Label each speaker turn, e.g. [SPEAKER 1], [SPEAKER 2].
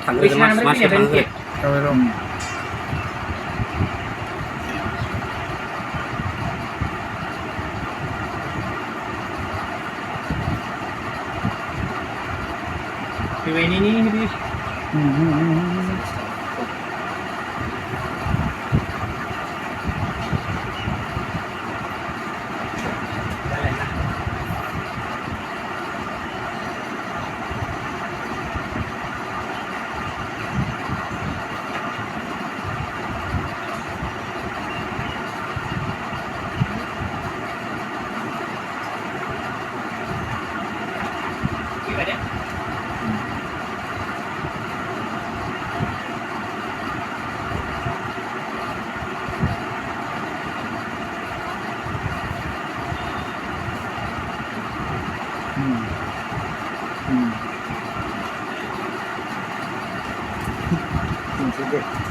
[SPEAKER 1] thằng
[SPEAKER 2] Ui,
[SPEAKER 1] người
[SPEAKER 2] sao
[SPEAKER 1] mà
[SPEAKER 2] nó
[SPEAKER 1] sẽ
[SPEAKER 2] cái
[SPEAKER 1] thằng người
[SPEAKER 3] rồi rồi
[SPEAKER 2] Thì về đi đi.
[SPEAKER 3] mình sẽ được